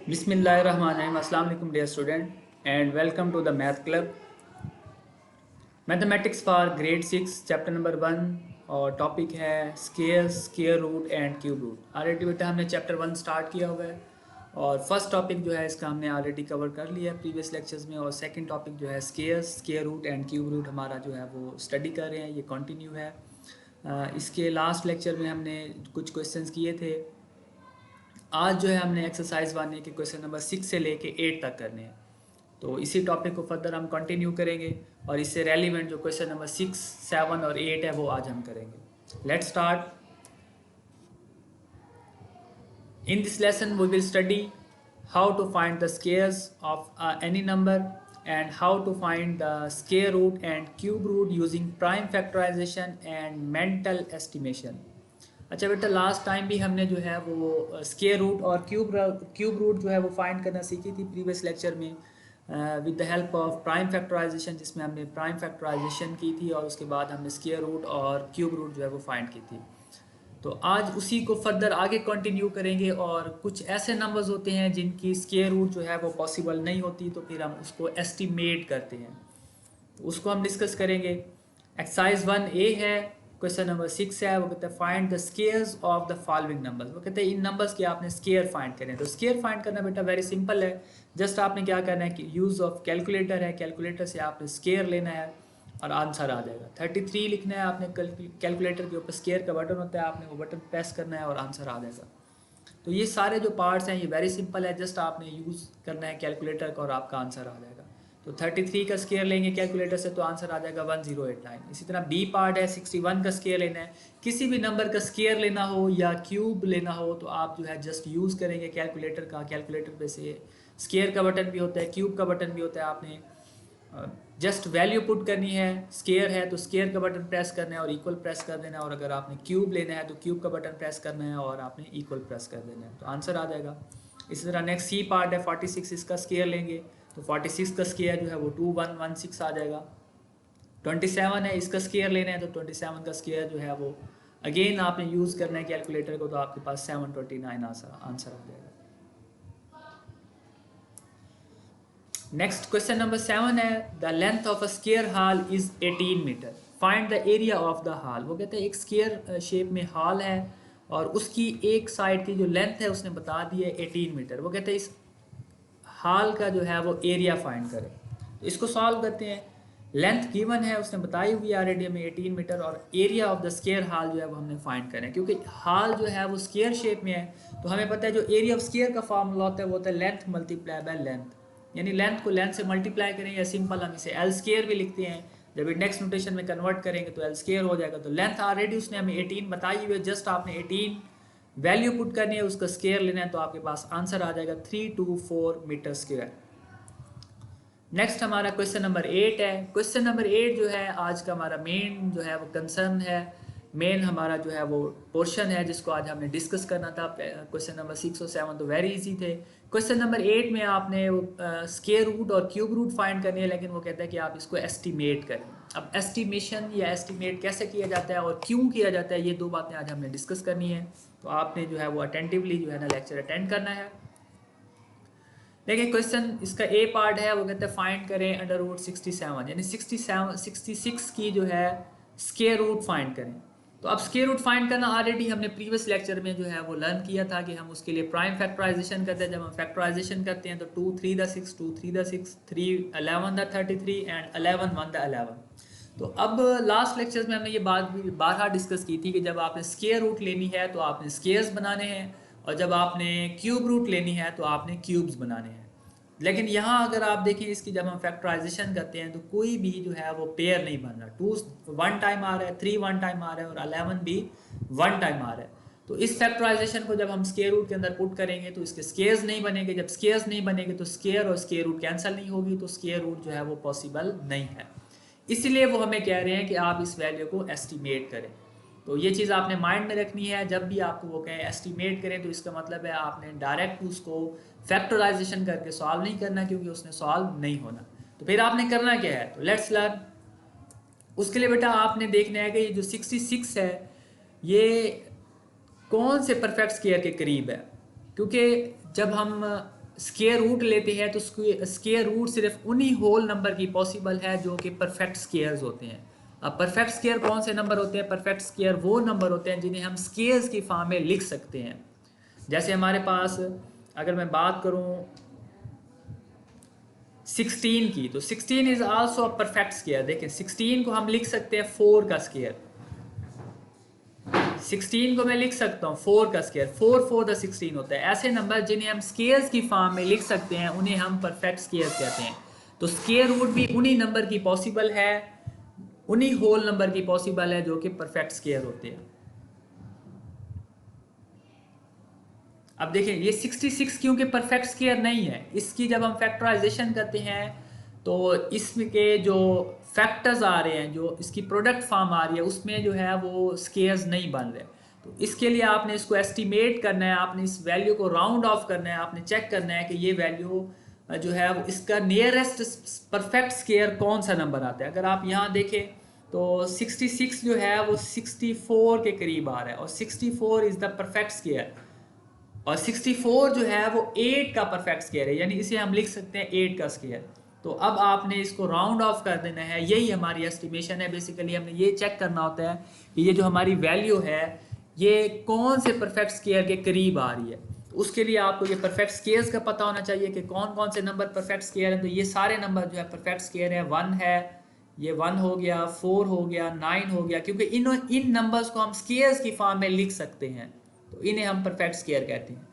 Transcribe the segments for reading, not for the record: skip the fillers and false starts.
बिस्मिल्लाहिर्रहमानिर्रहीम। अस्सलाम वालेकुम dear student and welcome to the math club. Mathematics for grade 6 chapter number 1 और topic है squares, square root and cube root. Already बेटा हमने चैप्टर 1 स्टार्ट किया हुआ है और फर्स्ट टॉपिक जो है इसका हमने ऑलरेडी कवर कर लिया है प्रीवियस लेक्चर्स में, और सेकंड टॉपिक जो है squares, square root and cube root हमारा जो है वो स्टडी कर रहे हैं, ये कंटिन्यू है। इसके लास्ट लेक्चर में हमने कुछ क्वेश्चंस किए थे। आज जो है हमने एक्सरसाइज 1 के क्वेश्चन नंबर 6 से लेके 8 तक करने हैं, तो इसी टॉपिक को फर्दर हम कंटिन्यू करेंगे और इससे रेलिवेंट जो क्वेश्चन नंबर 6, 7 और 8 है वो आज हम करेंगे। Let's start. In this lesson we will study how to find the squares of any number and how to find the square root and cube root using prime factorization and mental estimation. अच्छा बेटा, last time भी हमने जो है वो square root और cube root जो है वो फाइंड करना सीखी थी प्रीवियस लेक्चर में with the help of prime factorization, जिसमें हमने प्राइम फैक्टराइजेशन की थी और उसके बाद हमने स्केयर रूट और क्यूब रूट जो है वो फाइंड की थी। तो आज उसी को फर्दर आगे कंटिन्यू करेंगे और कुछ ऐसे नंबर्स होते हैं जिनकी स्केयर रूट जो है वो पॉसिबल नहीं होती, तो फिर हम उसको एस्टिमेट करते हैं, तो उसको हम डिस्कस करेंगे। एक्सरसाइज 1A है, क्वेश्चन नंबर 6 है, वो कहते हैं find the squares of the following numbers. वो कहते हैं इन नंबर्स के आपने स्केयर फाइंड करने हैं। तो स्केयर फाइंड करना बेटा वेरी सिंपल है, जस्ट आपने क्या करना है कि यूज़ ऑफ कैलकुलेटर है, कैलकुलेटर से आपने स्केयर लेना है और आंसर आ जाएगा। 33 लिखना है आपने, कैलकुलेटर के ऊपर स्केयर का बटन होता है, आपने वो बटन प्रेस करना है और आंसर आ जाएगा। तो ये सारे जो पार्ट्स हैं ये वेरी सिंपल है, जस्ट आपने यूज़ करना है कैलकुलेटर का और आपका आंसर आ जाएगा। तो 33 का स्केयर लेंगे कैलकुलेटर से तो आंसर आ जाएगा 1089। इसी तरह बी पार्ट है, 61 का स्केयर लेना है। किसी भी नंबर का स्केयर लेना हो या क्यूब लेना हो तो आप जो है जस्ट यूज़ करेंगे कैलकुलेटर का। कैलकुलेटर पे से स्केयर का बटन भी होता है, क्यूब का बटन भी होता है, आपने जस्ट वैल्यू पुट करनी है। स्केयर है तो स्केयर का बटन प्रेस करना है और इक्वल प्रेस कर देना है, और अगर आपने क्यूब लेना है तो क्यूब का बटन प्रेस करना है और आपने इक्वल प्रेस कर देना है, तो आंसर आ जाएगा। इसी तरह नेक्स्ट सी पार्ट है, 46 इसका स्केयर लेंगे तो 46 का स्केयर जो है वो 2116 आ जाएगा। 27 है, इसका स्केयर लेना है तो 27 का स्केयर जो है वो अगेन आपने यूज़ करना है कैलकुलेटर को, तो आपके पास 729 आंसर आ जाएगा। नेक्स्ट क्वेश्चन नंबर 7 है, the length of a square hall is 18 metre, find the area of the hall. वो कहते हैं एक स्केयर शेप में हॉल है और उसकी एक साइड की जो लेंथ है उसने बता दी है 18 मीटर। वो कहते हैं इस हॉल का जो है वो एरिया फाइंड करें। तो इसको सॉल्व करते हैं। लेंथ गिवन है, उसने बताई हुई है ऑलरेडी हमें 18 मीटर, और area of the square hall जो है वो हमने फाइंड करें। क्योंकि हॉल जो है वो स्केयर शेप में है तो हमें पता है जो एरिया ऑफ स्केयर का फार्मूला होता है वो होता है लेंथ मल्टीप्लाई बाय लेंथ, यानी लेंथ को लेंथ से मल्टीप्लाई करें, या सिंपल हम इसे एल स्केयर भी लिखते हैं। जब इंडेक्स नोटेशन में कन्वर्ट करेंगे तो एल स्केयर हो जाएगा। तो लेंथ ऑलरेडी उसने हमें 18 बताई हुई है, जस्ट आपने 18 वैल्यू पुट करनी है, उसका स्केयर लेना है, तो आपके पास आंसर आ जाएगा 324 मीटर स्क्वायर। नेक्स्ट हमारा क्वेश्चन नंबर 8 है। क्वेश्चन नंबर 8 जो है आज का हमारा मेन जो है वो कंसर्न है, मेन हमारा जो है वो पोर्शन है जिसको आज हमने डिस्कस करना था। क्वेश्चन नंबर 6 और 7 तो वेरी इजी थे। क्वेश्चन नंबर 8 में आपने स्केयर रूट और क्यूब रूट फाइंड करनी है, लेकिन वो कहता है कि आप इसको एस्टिमेट करें। अब एस्टिमेशन या एस्टिमेट कैसे किया जाता है और क्यों किया जाता है, ये दो बातें आज हमने डिस्कस करनी है। तो आपने जो है वो अटेंटिवली जो है ना लेक्चर अटेंड करना है। देखिए क्वेश्चन इसका ए पार्ट है, वो कहते हैं फाइंड करें अंडर रूट 67, यानी 66 की जो है स्केयर रूट फाइंड करें। तो अब स्केयर रूट फाइंड करना ऑलरेडी हमने प्रीवियस लेक्चर में जो है वो लर्न किया था कि हम उसके लिए प्राइम फैक्टराइजेशन करते हैं। जब हम फैक्टराइजेशन करते हैं तो 2 3 the 6, 2 3 the 6, 3 11 the 33 and 11 1 the 11। तो अब लास्ट लेक्चर्स में हमने ये बात भी बारहा डिस्कस की थी कि जब आपने स्केयर रूट लेनी है तो आपने स्केयर्स बनाने हैं, और जब आपने क्यूब रूट लेनी है तो आपने क्यूब्स बनाने हैं। लेकिन यहाँ अगर आप देखें इसकी जब हम फैक्टराइजेशन करते हैं तो कोई भी जो है वो पेयर नहीं बन रहा। 2 1 टाइम आ रहा है, 3 1 टाइम आ रहा है और 11 भी 1 टाइम आ रहा है। तो इस फैक्टराइजेशन को जब हम स्केयर रूट के अंदर पुट करेंगे तो इसके स्केयर्स नहीं बनेंगे। जब स्केयर्स नहीं बनेंगे तो स्केयर और स्केयर रूट कैंसिल नहीं होगी, तो स्केयर रूट जो है वो पॉसिबल नहीं है। इसलिए वो हमें कह रहे हैं कि आप इस वैल्यू को एस्टिमेट करें। तो ये चीज़ आपने माइंड में रखनी है, जब भी आपको वो कहें एस्टिमेट करें तो इसका मतलब है आपने डायरेक्ट उसको फैक्टराइजेशन करके सॉल्व नहीं करना, क्योंकि उसने सॉल्व नहीं होना। तो फिर आपने करना क्या है, तो लेट्स लर्न। उसके लिए बेटा आपने देखना है कि ये जो 66 है ये कौन से परफेक्ट स्क्वायर के करीब है। क्योंकि जब हम स्क्वायर रूट लेते हैं तो स्क्वायर रूट सिर्फ उन्हीं होल नंबर की पॉसिबल है जो कि परफेक्ट स्क्वायर्स होते हैं। अब परफेक्ट स्क्वायर कौन से नंबर होते हैं? परफेक्ट स्क्वायर वो नंबर होते हैं जिन्हें हम स्क्वायर्स की फॉर्म में लिख सकते हैं। जैसे हमारे पास अगर मैं बात करूं 16 की, तो 16 is also a perfect square. देखिए 16 को हम लिख सकते हैं 4 का स्क्वायर। 16 को मैं लिख सकता हूँ 4 का स्क्वायर, 4 4 द 16 होता है। ऐसे नंबर जिन्हें हम स्क्वायर्स की फॉर्म में लिख सकते हैं उन्हें हम परफेक्ट स्क्वायर्स कहते हैं। तो स्क्वायर रूट भी उन्हीं नंबर की पॉसिबल है, उन्हीं होल नंबर की पॉसिबल है जो कि परफेक्ट स्क्वायर होते हैं। अब देखिए ये 66 क्योंकि परफेक्ट स्क्वायर नहीं है, इसकी जब हम फैक्टराइजेशन करते हैं तो इसके जो फैक्टर्स आ रहे हैं, जो इसकी प्रोडक्ट फॉर्म आ रही है, उसमें जो है वो स्क्वायर्स नहीं बन रहे। तो इसके लिए आपने इसको एस्टिमेट करना है, आपने इस वैल्यू को राउंड ऑफ करना है, आपने चेक करना है कि ये वैल्यू जो है वो इसका नियरेस्ट परफेक्ट स्क्वायर कौन सा नंबर आता है। अगर आप यहाँ देखें तो 66 जो है वो 64 के करीब आ रहा है, और 64 इज द परफेक्ट स्क्वायर, और 64 जो है वो 8 का परफेक्ट स्क्वायर है, यानी इसे हम लिख सकते हैं 8 का स्क्वायर। तो अब आपने इसको राउंड ऑफ कर देना है, यही हमारी एस्टिमेशन है। बेसिकली हमने ये चेक करना होता है कि ये जो हमारी वैल्यू है ये कौन से परफेक्ट स्क्वायर के करीब आ रही है। तो उसके लिए आपको ये परफेक्ट स्क्वायर्स का पता होना चाहिए कि कौन कौन से नंबर परफेक्ट स्क्वायर हैं। तो ये सारे नंबर जो है परफेक्ट स्क्वायर है। 1 है, ये 1 हो गया, 4 हो गया, 9 हो गया, क्योंकि इन नंबर्स को हम स्क्वायर्स की फॉर्म में लिख सकते हैं, तो इन्हें हम परफेक्ट स्क्वायर कहते हैं।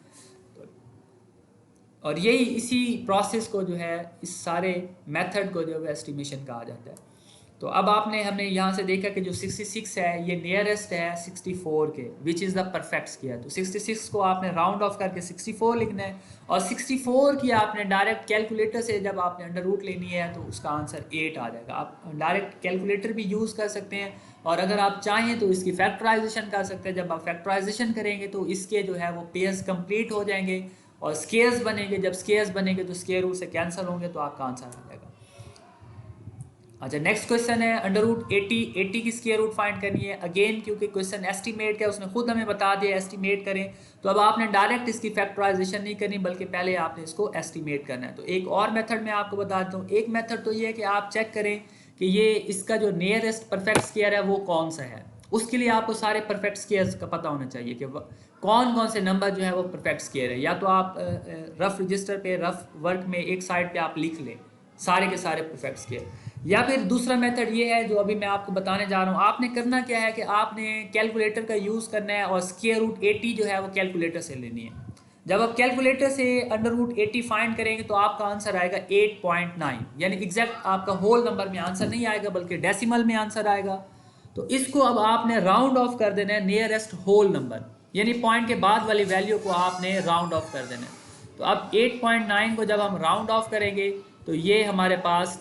और यही इसी प्रोसेस को जो है, इस सारे मेथड को जो है एस्टिमेशन कहा जाता है। तो अब हमने यहाँ से देखा कि जो 66 है ये नियरेस्ट है 64 के, which is the perfect square. तो 66 को आपने राउंड ऑफ करके 64 लिखना है, और 64 की आपने डायरेक्ट कैलकुलेटर से जब आपने अंडर रूट लेनी है तो उसका आंसर 8 आ जाएगा। आप डायरेक्ट कैलकुलेटर भी यूज़ कर सकते हैं, और अगर आप चाहें तो इसकी फैक्टराइजेशन कर सकते हैं। जब आप फैक्टराइजेशन करेंगे तो इसके जो है वो पेयर्स कंप्लीट हो जाएंगे और स्क्वायर्स बनेंगे। जब स्क्वायर्स बनेंगे तो स्क्वायर रूट से कैंसिल होंगे, तो आपका आंसर आ जाएगा। अच्छा, नेक्स्ट क्वेश्चन है अंडर रूट 80 की स्क्वायर रूट फाइंड करनी है। अगेन क्योंकि क्वेश्चन एस्टिमेट का, उसने खुद हमें बता दिया एस्टिमेट करें, तो अब आपने डायरेक्ट इसकी फैक्टराइजेशन नहीं करनी, बल्कि पहले आपने इसको एस्टिमेट करना है। तो एक और मेथड मैं आपको बता देता हूँ। एक मेथड तो ये है कि आप चेक करें कि ये इसका जो नियरेस्ट परफेक्ट स्क्वायर है वो कौन सा है। उसके लिए आपको सारे परफेक्ट स्क्वायर्स का पता होना चाहिए कि कौन कौन से नंबर जो है वो परफेक्ट स्क्वायर है। या तो आप रफ रजिस्टर पे, रफ वर्क में एक साइड पे आप लिख लें सारे के सारे परफेक्ट स्क्वायर, या फिर दूसरा मेथड ये है जो अभी मैं आपको बताने जा रहा हूँ। आपने करना क्या है कि आपने कैलकुलेटर का यूज़ करना है, और स्क्वायर रूट 80 जो है वो कैलकुलेटर से लेनी है। जब आप कैलकुलेटर से अंडर रूट 80 फाइंड करेंगे तो आपका आंसर आएगा 8.9, यानी एग्जैक्ट आपका होल नंबर में आंसर नहीं आएगा बल्कि डेसिमल में आंसर आएगा। तो इसको अब आपने राउंड ऑफ कर देना है नियरेस्ट होल नंबर, यानी पॉइंट के बाद वाली वैल्यू को आपने राउंड ऑफ कर देना है। तो अब 8.9 को जब हम राउंड ऑफ करेंगे तो ये हमारे पास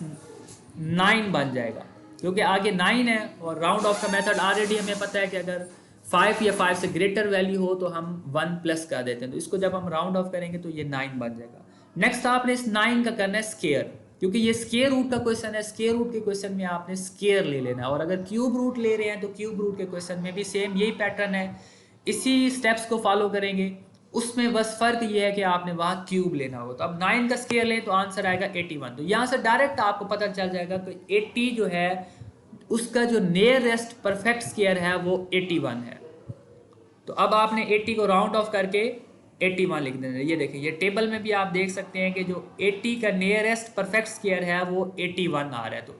9 बन जाएगा, क्योंकि आगे 9 है, और राउंड ऑफ का मेथड ऑलरेडी हमें पता है कि अगर 5 या 5 से ग्रेटर वैल्यू हो तो हम 1 प्लस कर देते हैं। तो इसको जब हम राउंड ऑफ करेंगे तो ये 9 बन जाएगा। नेक्स्ट आपने इस 9 का करना है स्क्वायर, क्योंकि ये स्क्वायर रूट का क्वेश्चन है। स्क्वायर रूट के क्वेश्चन में आपने स्क्वायर ले लेना है, और अगर क्यूब रूट ले रहे हैं तो क्यूब रूट के क्वेश्चन में भी सेम यही पैटर्न है, इसी स्टेप्स को फॉलो करेंगे। उसमें बस फर्क ये है कि आपने वहाँ क्यूब लेना होगा। तो अब 9 का स्क्वायर लें तो आंसर आएगा 81। तो यहाँ से डायरेक्ट आपको पता चल जाएगा कि 80 जो है उसका जो नियरेस्ट परफेक्ट स्क्वायर है वो 81 है। तो अब आपने 80 को राउंड ऑफ करके 81 लिख देना है। ये देखिए, ये टेबल में भी आप देख सकते हैं कि जो 80 का नियरेस्ट परफेक्ट स्क्वायर है वो 81 आ रहा है। तो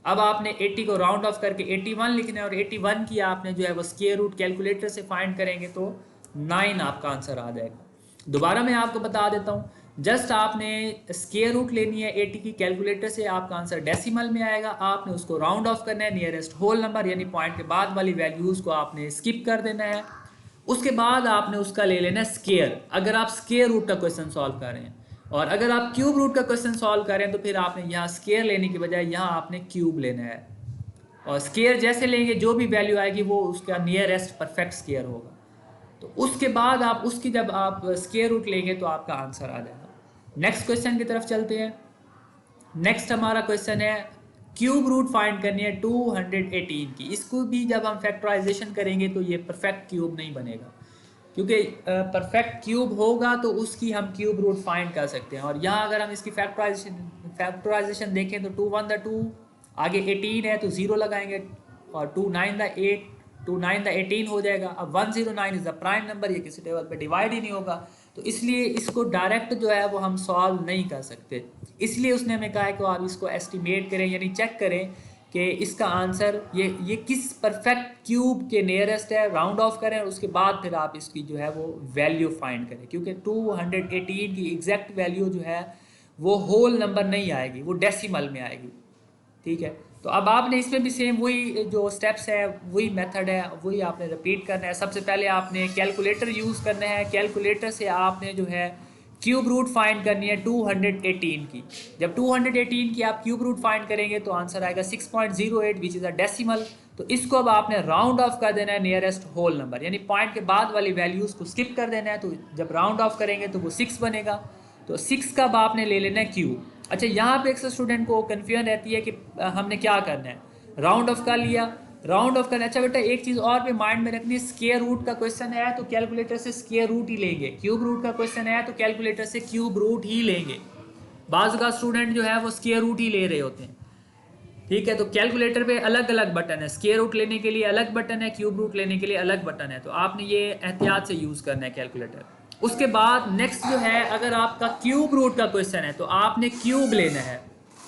अब आपने 80 को राउंड ऑफ करके 81 लिखना है, और 81 की आपने जो है वो स्क्वायर रूट कैलकुलेटर से फाइंड करेंगे तो 9 आपका आंसर आ जाएगा। दोबारा मैं आपको बता देता हूँ, जस्ट आपने स्क्वायर रूट लेनी है 80 की, कैलकुलेटर से आपका आंसर डेसिमल में आएगा। आपने उसको राउंड ऑफ करना है नियरेस्ट होल नंबर, यानी पॉइंट के बाद वाली वैल्यूज़ को आपने स्किप कर देना है। उसके बाद आपने उसका ले लेना है स्क्वायर, अगर आप स्क्वायर रूट का क्वेश्चन सॉल्व कर रहे हैं। और अगर आप क्यूब रूट का क्वेश्चन सॉल्व करें तो फिर आपने यहाँ स्क्वायर लेने की बजाय यहाँ आपने क्यूब लेना है, और स्क्वायर जैसे लेंगे जो भी वैल्यू आएगी वो उसका नियरेस्ट परफेक्ट स्क्वायर होगा। तो उसके बाद आप उसकी जब आप स्क्वायर रूट लेंगे तो आपका आंसर आ जाएगा। नेक्स्ट क्वेश्चन की तरफ चलते हैं। नेक्स्ट हमारा क्वेश्चन है क्यूब रूट फाइंड करनी है 218 की। इसको भी जब हम फैक्टराइजेशन करेंगे तो ये परफेक्ट क्यूब नहीं बनेगा। क्योंकि परफेक्ट क्यूब होगा तो उसकी हम क्यूब रूट फाइंड कर सकते हैं। और यहाँ अगर हम इसकी फैक्टराइजेशन देखें तो 2 1 2, आगे 18 है तो 0 लगाएंगे, और 2 9 8, 2 9 18 हो जाएगा। अब 109 इज द प्राइम नंबर, ये किसी टेबल पे डिवाइड ही नहीं होगा, तो इसलिए इसको डायरेक्ट जो है वो हम सॉल्व नहीं कर सकते। इसलिए उसने हमें कहा है कि आप इसको एस्टिमेट करें, यानी चेक करें कि इसका आंसर ये किस परफेक्ट क्यूब के नियरेस्ट है, राउंड ऑफ करें और उसके बाद फिर आप इसकी जो है वो वैल्यू फाइंड करें। क्योंकि 218 की एग्जैक्ट वैल्यू जो है वो होल नंबर नहीं आएगी, वो डेसिमल में आएगी। ठीक है, तो अब आपने इसमें भी सेम वही जो स्टेप्स है, वही मेथड है, वही आपने रिपीट करना है। सबसे पहले आपने कैलकुलेटर यूज़ करना है। कैलकुलेटर से आपने जो है क्यूब रूट फाइंड करनी है 218 की। जब 218 की आप क्यूब रूट फाइंड करेंगे तो आंसर आएगा 6.08 विच इज़ अ डेसिमल। तो इसको अब आपने राउंड ऑफ कर देना है नियरेस्ट होल नंबर, यानी पॉइंट के बाद वाली वैल्यूज़ को स्किप कर देना है। तो जब राउंड ऑफ करेंगे तो वो 6 बनेगा। तो 6 का अब आपने ले लेना है क्यूब। अच्छा, यहाँ पे अक्सर स्टूडेंट को कन्फ्यूजन रहती है कि हमने क्या करना है, राउंड ऑफ कर लिया, राउंड ऑफ करना। अच्छा बेटा, एक चीज़ और भी माइंड में रखनी है, स्क्वायर रूट का क्वेश्चन है तो कैलकुलेटर से स्क्वायर रूट ही लेंगे, क्यूब रूट का क्वेश्चन है तो कैलकुलेटर से क्यूब रूट ही लेंगे। बाज़ का स्टूडेंट जो है वो स्क्वायर रूट ही ले रहे होते हैं। ठीक है, तो कैलकुलेटर पे अलग अलग बटन है, स्क्वायर रूट लेने के लिए अलग बटन है, क्यूब रूट लेने के लिए अलग बटन है। तो आपने ये एहतियात से यूज़ करना है कैलकुलेटर। उसके बाद नेक्स्ट जो है, अगर आपका क्यूब रूट का क्वेश्चन है तो आपने क्यूब लेना है,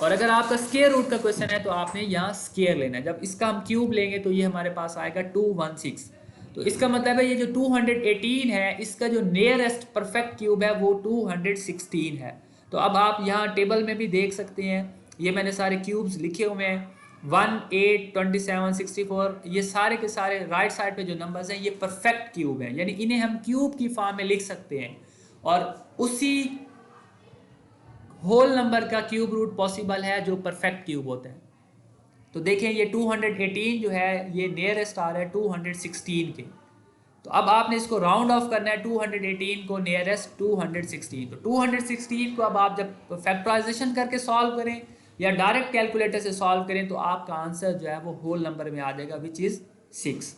और अगर आपका स्क्वायर रूट का क्वेश्चन है तो आपने यहाँ स्क्वायर लेना है। जब इसका हम क्यूब लेंगे तो ये हमारे पास आएगा 216। तो इसका मतलब है ये जो 218 है, इसका जो नियरेस्ट परफेक्ट क्यूब है वो 216 है। तो अब आप यहाँ टेबल में भी देख सकते हैं, ये मैंने सारे क्यूब्स लिखे हुए हैं, 1 8 27 64, ये सारे के सारे राइट साइड पे जो नंबर्स हैं ये परफेक्ट क्यूब हैं, यानी इन्हें हम क्यूब की फॉर्म में लिख सकते हैं। और उसी होल नंबर का क्यूब रूट पॉसिबल है जो परफेक्ट क्यूब होता है। तो देखें ये 218 जो है ये नियरेस्ट आ रहा है 216 के। तो अब आपने इसको राउंड ऑफ करना है 218 को नियरेस्ट 216। तो 216 को अब आप जब फैक्टराइजेशन करके सॉल्व करें या डायरेक्ट कैलकुलेटर से सॉल्व करें तो आपका आंसर जो है वो होल नंबर में आ जाएगा विच इज़ 6।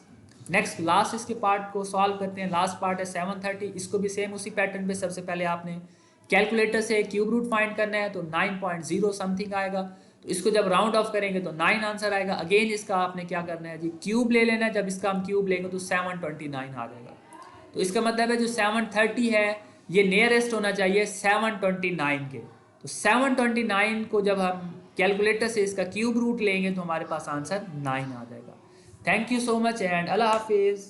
नेक्स्ट लास्ट इसके पार्ट को सॉल्व करते हैं। लास्ट पार्ट है 730। इसको भी सेम उसी पैटर्न पे सबसे पहले आपने कैलकुलेटर से क्यूब रूट फाइंड करना है, तो 9.0 समथिंग आएगा। तो इसको जब राउंड ऑफ करेंगे तो 9 आंसर आएगा। अगेन इसका आपने क्या करना है जी, क्यूब ले लेना है। जब इसका हम क्यूब लेंगे तो 729 आ जाएगा। तो इसका मतलब है जो 730 है ये नियरेस्ट होना चाहिए 729 के। तो 729 को जब हम कैलकुलेटर से इसका क्यूब रूट लेंगे तो हमारे पास आंसर 9 आ जाएगा। Thank you so much and Allah हाफिज़।